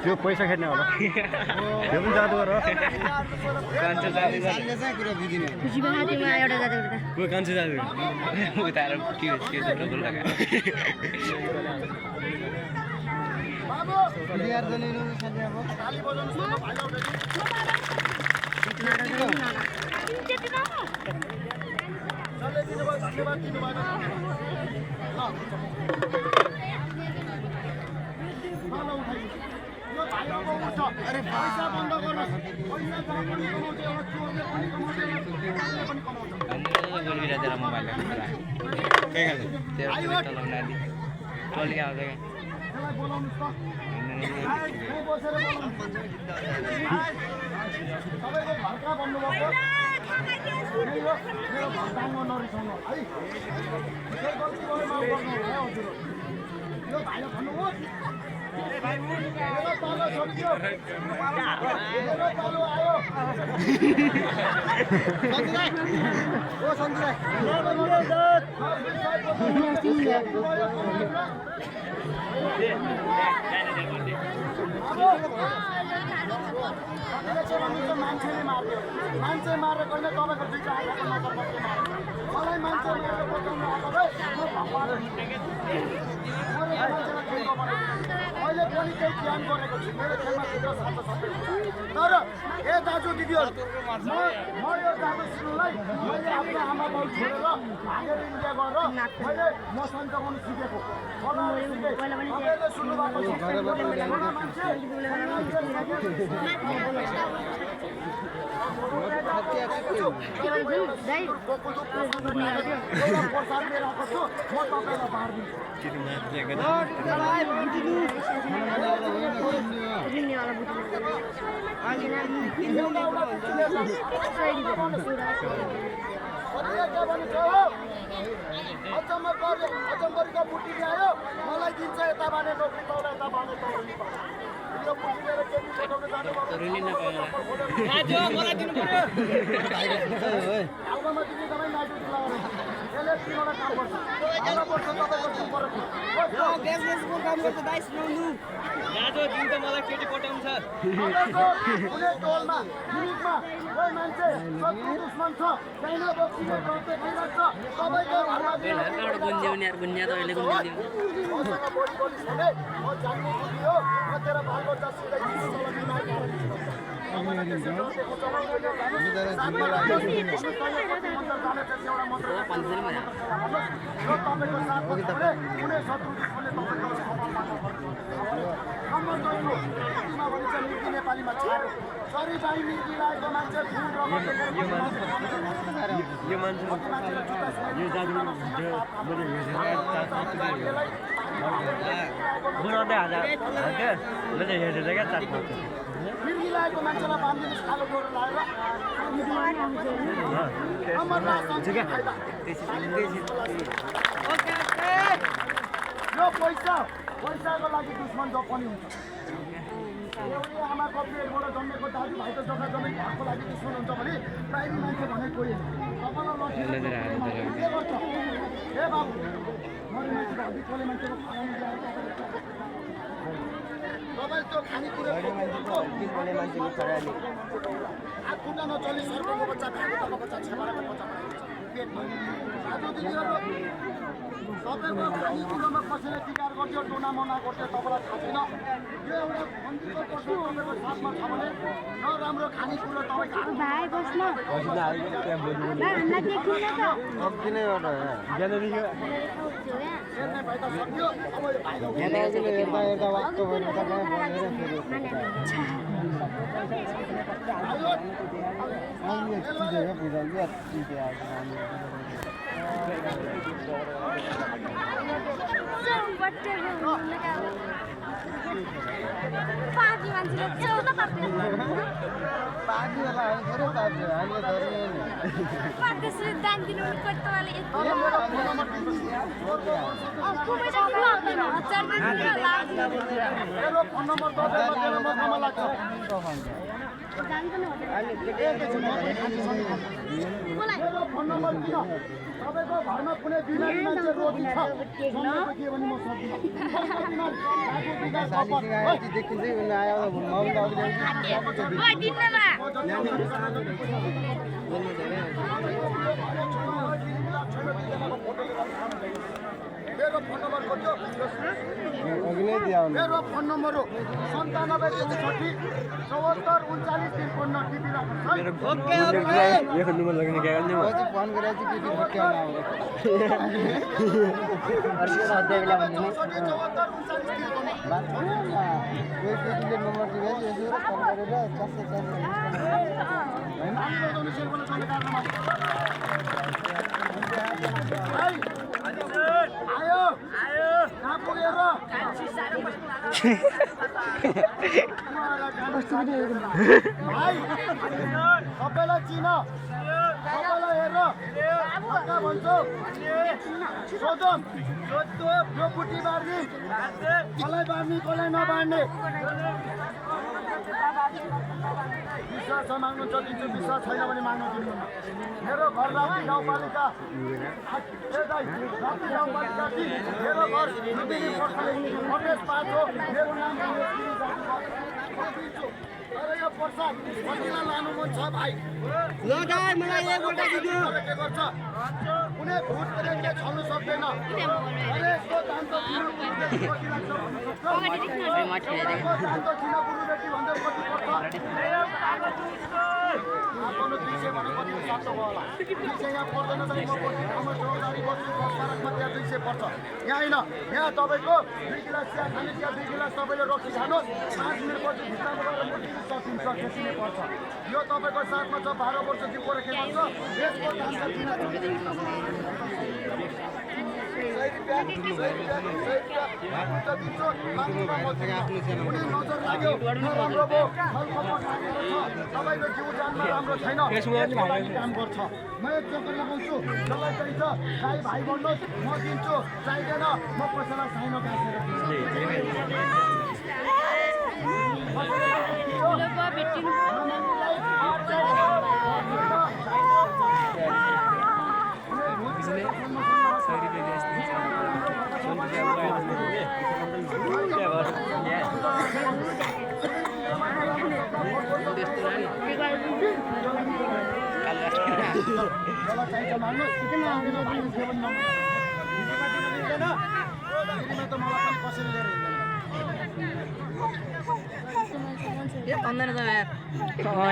त्यो पैसा खेद्ने होला त्यो पनि जादु गर कान्छो जादु गर्ने कुरा बुझिने खुसी भएमा एउटा जादु गर्दा को कान्छो जादु उता आएर के डबल लगा बाबु बिहार जाने नु खाली अब ताली बजाउनु सक्नु भाइ चले दिनुभयो धन्यवाद दिनुभयो अरे पैसा बन्द गर्नुहोस् पैसा जहाँ पनि कमाउँछ एउटा चोरले पनि कमाउँछ पनि कमाउँछ गोलबिरा तेरा मोबाइल के गर्छ तेरा चलाउन आदि टोली आउँछ के त्यसलाई बोलाउनुस् त बसेर बोलाउनु सबैले भर्खा भन्नुभएको मेरो भर्खामा नरिसाउनु है के गल्ती भयो माफ गर्नु है हजुर यो भाइले भन्नुहोस् मेरो पालो छोड्यो मेरो पालो आयो सन्जुराई ओ सन्जुराई मान्छेले मार्यो मान्छे मारेर गर्ने तपाईँको दुईटा आँखाको नजर बस्ने मार्यो मलाई मान्छे मारेर बचाउनु आएको भए म भगवान् अहिले पनि केही ज्ञान गरेको छु मेरो खेलमा छिटो साथ सक्दै तर ए दाजु दिदीहरू म यो जादु सिक्नुलाई मैले आफ्नो आमा बाउ छोडेर भागेर इन्डिया गएर मैले म सन्चगाउनु सिकेको तपाईँले सुन्नु भएको अचम्बरीको बुटी ल्यायो मलाई दिन्छ यता बाने नोकरी तौला यता बाने तौला यो बुटी लिएर केटी छोटाउन जानुपर्छ आउनमा दिने तपाईँ नाइटुटी लगाएर यसले तिनवटा काम गर्छ वर्ष तपाईँको बिजनेसको काम गर्छ भाइ सुनाउनु दाजु दिन त मलाई केटी पटाउँछ कुनै टोलमा मिरिकमा कोही मान्छे शत्रु दुश्मन छ चाइना बक्सीले गर्दै खाइरहेको छ तपाईँको घरमा गुन्जिया त अहिले गुन्जिदिउँ मसँग बोली बोली भने म जान्ने बुद्धि हो म तेरो बालबच्चा सिधै नेपालीमा छाड्यो सरी भाइ मिर्गी लागेको मान्छे यो मान्छे यो जादु मिर्गी लागेको मान्छेलाई बाँधिदिनुहोस् कालो गोरो लगाएर यो पैसाको लागि दुश्मन जो पनि हुन्छ एउटै आमाको पेटबाट जन्मेको दाजुभाइ त जग्गा जमिन भएको लागि दुश्मन हुन्छ भने प्राइभेट मान्छे भने कोही ए बाबु मरे मान्छे भाइ कोले मान्छेको तपाईँ त्यो खानेकुरा हात खुट्टा नचल्ने सर्पको बच्चा भागोटाको बच्चा छेपाडाको बच्चा पेटमा आज दिदीहरू तपाईँको खानेकुरोमा कसैले टिकार गर्थ्यो टुनामुना गर्थ्यो तपाईँलाई थाहा छैन यो एउटा मन्दिरको पर्छ तपाईँको साथमा छ भने नराम्रो खानेकुरो तपाईँ भाइ त सक्यो पार्टी मान्छेले च्याउन पाप्यो पार्टीवाला हामी थोरै पार्टी हो, हामीले धर्ने नि। त्यसरी दान दिनु पर्छ तपाईँले यति तर मेरो फोन नम्बर दिनुहोस्। पैसा किन आउँदैन 1000 रुपैयाँ मेरो फोन नम्बर दर्ता गरेर म कमा लाग्छ। मेरो फोन नम्बर किन? तपाईँको घरमा कुनै बिमारी मान्छे रोगी छ सम्झेको के भने म सक्दिनँ। मेरो फोन नम्बर कति हो? मेरो फोन नम्बर हो 97 74 39 53 टिपी राख्नुहोस् है। यो नम्बर लगाउने क्या गर्ने फोन गरेर चाहिँ के के अर्को अध्याय बेला भन्नु नि 74 आयो कहाँ पुगेर भाइ सबैलाई चिन सबैलाई हेर कहाँ भन्छौ सोधौँ यो बुटी बार्ने कसलाई बार्ने कसलाई नबार्ने विश्वास छ माग्नु छ दिन्छु विश्वास छैन भने माग्नु दिनुहुन्न मेरो घर राप्ती गाउँपालिका राप्ती गाउँपालिका मेरो घर लुम्बिनी प्रदेश 5 हो मेरो नाम तर यो प्रसाद कतिलाई लानु मन छ भाइ मलाई के गर्छ कुनै भूत प्रेतले छल्नु सक्दैन अरे यसको दाम त किन कति लाग्छ गुरुबेटी भन्दा कति पर्छ आफ्नो 200 भने कति सक्छ होला 200 यहाँ पर्दैन त म कति ठाउँमा चौधारी बस्छु फरकमा त्यहाँ 200 पर्छ यहाँ हैन यहाँ तपाईको 2 गिलास चिया खाने चिया 2 गिलास तपाईले रक्सी खानुहोस् 5 मिनेट पछि भित्तामा गएर मुठी सकिन्छ त्यसैले पर्छ यो तपाईको साथमा छ 12 वर्ष जिउ के भन्छ यसको दाम त किन नजर लाग्यो राम्रो भयो तपाईँको जिउ जानमा राम्रो छैन काम गर्छ म एक चक्कर लगाउँछु जसलाई चाहिन्छ साई भाइ भन्नुहोस् म दिन्छु चाहिँदैन म पैसालाई साइनो गाँसेर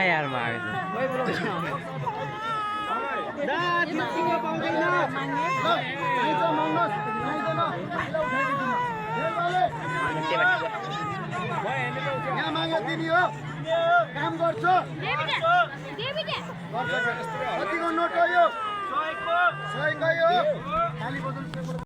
यार माग यहाँ मागे दिने हो काम गर्छ कतिको नोट हो यो 100 हो खाली बदल